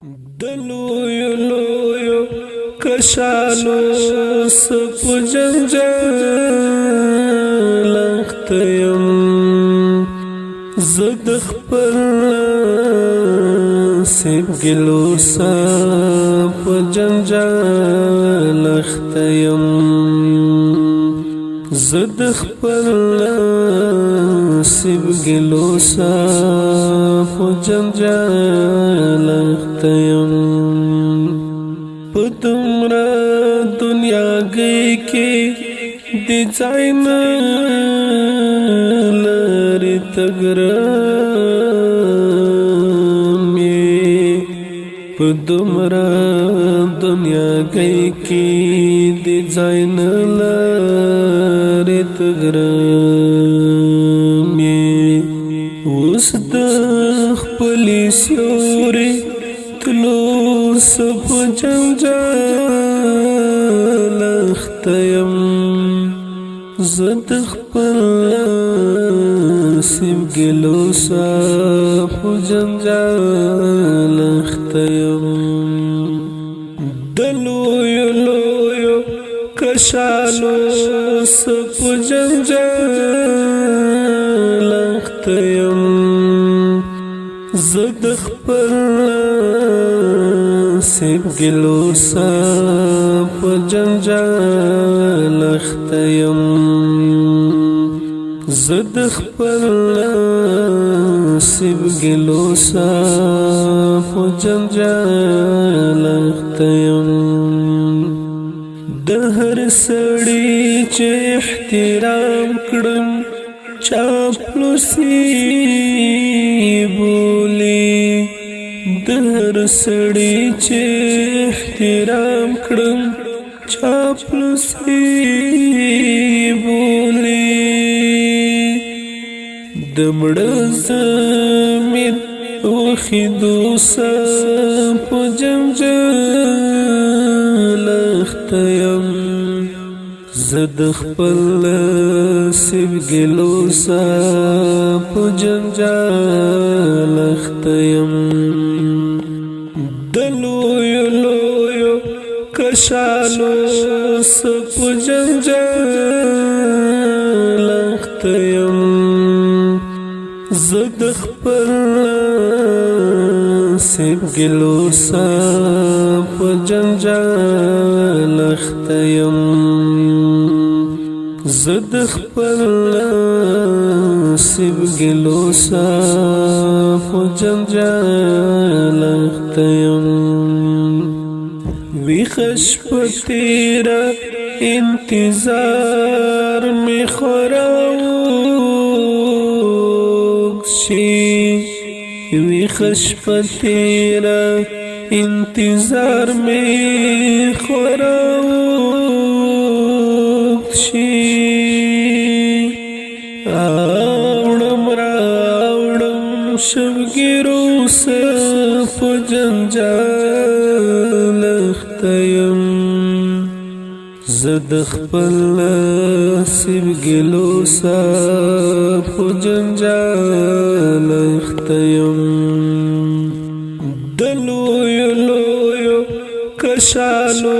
دلویو لویو کشالو سپ جنجال اختیم زد خپل سیب گلو سپ جنجال اختیم زد خپل سیب گلو سپ جنجال اختیم پدمرا دنیا گئی کی دی ځاینا لری تګرمې پدمرا دنیا گئی کی دی ځاینا لری تګرمې اوس د خپل سیوري تلو سپ جنجال اختیم زد خپل سیب گلو سپ جنجال اختیم دلویو لویو کشالو سپ جنجال اختیم زد خپل سیب گلو سپ جنجال اختیم زد خپل سیب گلو سپ جنجال اختیم د هر سړی چې احترام کړم چاپلوسی بولی د هر سړی چې احترام کړم چاپلوسی بولی د مړه زمین وخیدو سپ جنجال اختیم زد خپل سیب گلو سپ جنجال اختیم دلویو لویو کشالو سپ جنجال اختیم زد خپل سیب گلو سپ جنجال اختیم زد خپل سیب گلو سپ جنجال اختیم وی خشپتیرا انتظار می خوراک شی وی خشپتیرا انتظار می خوراک شی آوڑم راوڑم شبگیرو سپ جنجال اختیم زد خپل سیب گلو سپ جنجال اختیم دلویو لویو کشالو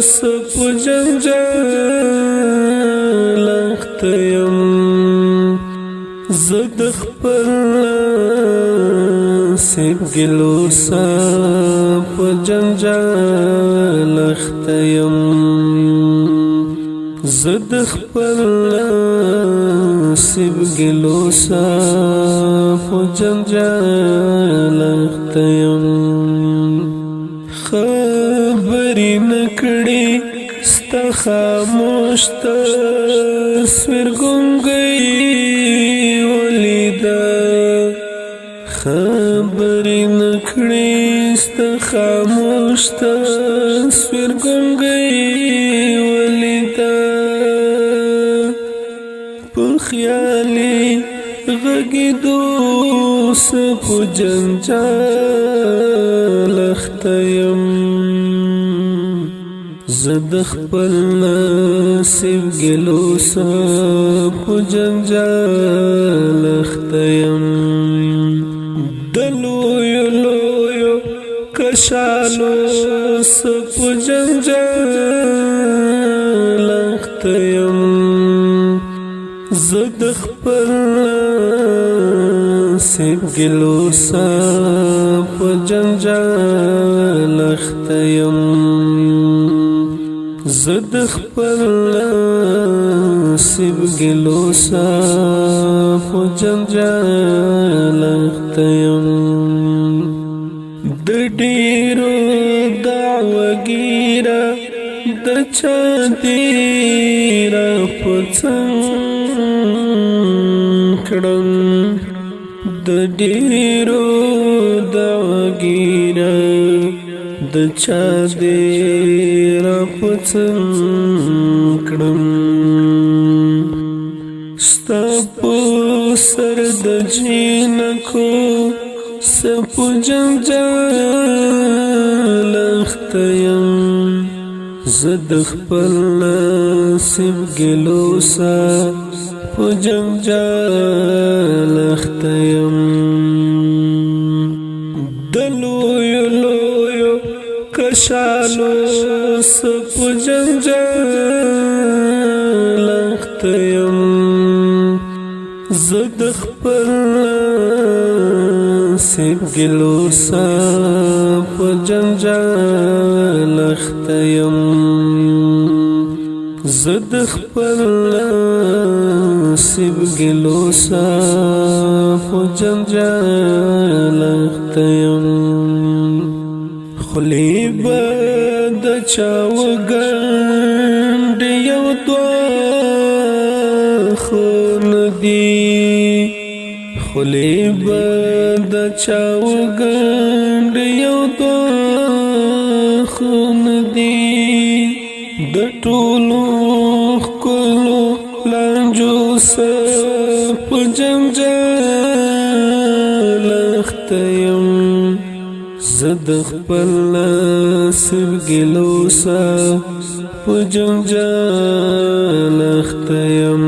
سپ جنجال اختیم زد خپل سیب گلو سپ جنجال اختیم زد خپل سیب گلو سپ جنجال اختیم خبری نکړي ستا خاموش تصویر ګونګي ولیدا خبری نکړي ستا خاموش تصویر ګونګي ولیدا په خیالي غږېدو سپ جنجال اختیم زد خپل سیب گلو سپ جنجال اختیم دلویو لویو کشالو سپ جنجال اختیم زد خپل نصیب گلو سپ جنجال اختیم زد خپل نصیب گلو سپ جنجال اختیم د ډیرو دعوګیرا د چا دیرا پڅنګ کړم د ډیرو دعوګیرا د چا دیرا پڅنګ کړم ستا په سر د جنکو سپ جنجال اختیم زد خپل نصیب گلو سپ جنجال اختیم دلویو لویو کشالو سپ جنجال اختیم زد خپل نصیب گلو سپ جنجال اختیم زد خپل نصیب گلو سپ جنجال اختیم خلی با د چاو گند یو دوا خون دی خلی با د چاو گند یو دوا خون دی د ټولو ښکلو لانجو سپ جنجال اختیم زد خپل نصیب گلو سپ جنجال اختیم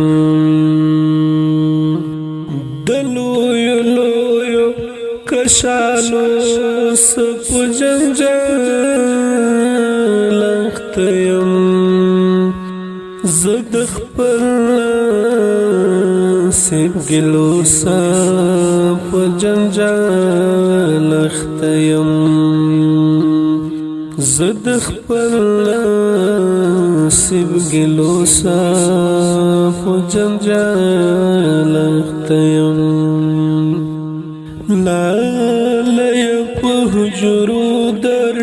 دلویو لویو کشالو سپ جنجال اختیم زد خپل نصیب گلو سپ جنجال اختیم زد خپل نصیب گلو سپ جنجال اختیم لالی په حجرو در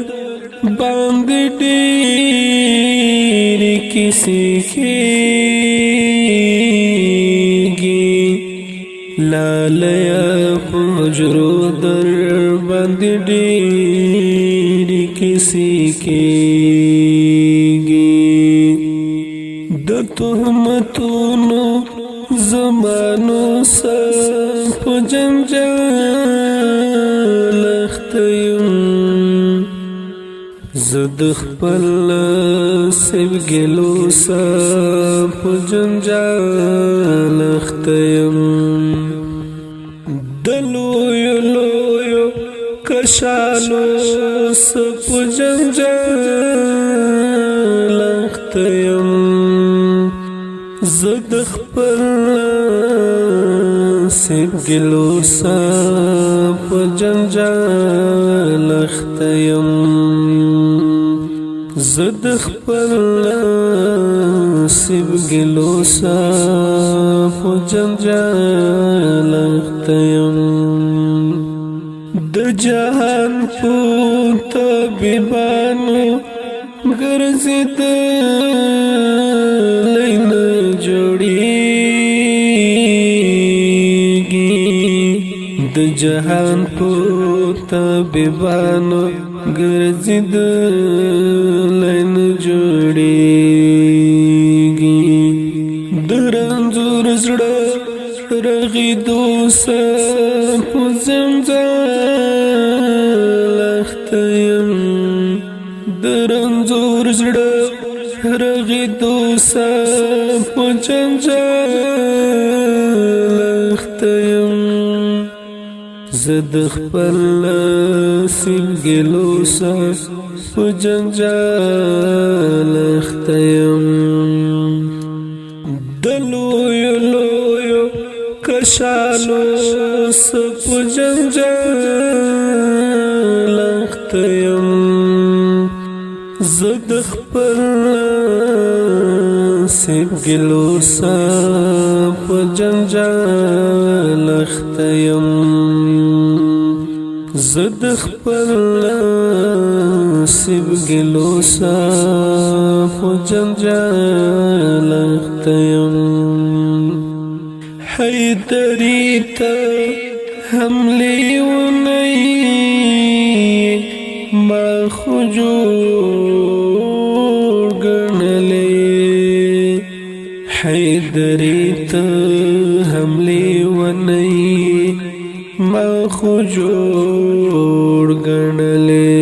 باندې ډېرې کیسې کېږي لالی په حجرو در باندې ډېرې کیسې کېږي د تهمتونو زمانو سپ جنجال اختیم زد خپل نصیب گلو سپ جنجال اختیم دلویو لویو کشالو سپ جنجال اختیم زد خپل نصیب گلو سپ جنجال اختیم زد خپل نصیب گلو سپ جنجال اختیم د جهان په طبيبانو ګرځېدلی نه جوړېږي د جهان په طبيبانو ګرځېدلی نه جوړېږي د رنځور زړه رغېدو سپ جنجال اختیم د رنځور زړه رغېدو سپ جنجال اختیم زد خپل نصیب ګلو سا په جنجال اختیم دلویو لویو کشالو سا په جنجال اختیم زد خپل نصیب ګلو سا په جنجال اختیم زد خپل نصیب ګلو سا په جنجال اختیم حیدری ته حملې ونی ما خو جوړ ګڼلې حیدری ته حملې ونی ما خو جوړ ګڼلې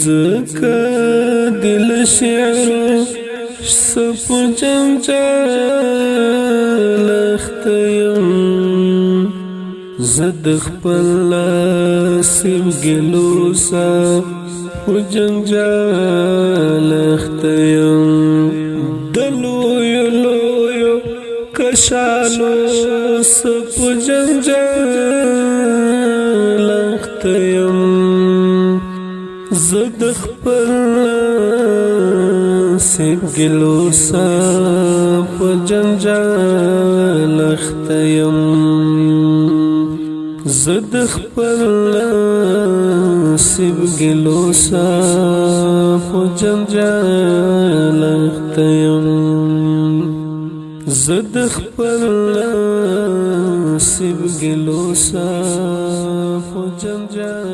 ځکه دل شعر سپ جنجال اختیم زد خپل نصیب ګلو سا په جنجال اختیم دلویو لویو کشالو سپ جنجال اختیم زد خپل نصیب ګلو سا په جنجال اختیم زد خپل نصیب ګلو سا په جنجال اختیم زد خپل نصیب ګلو سا په جنجال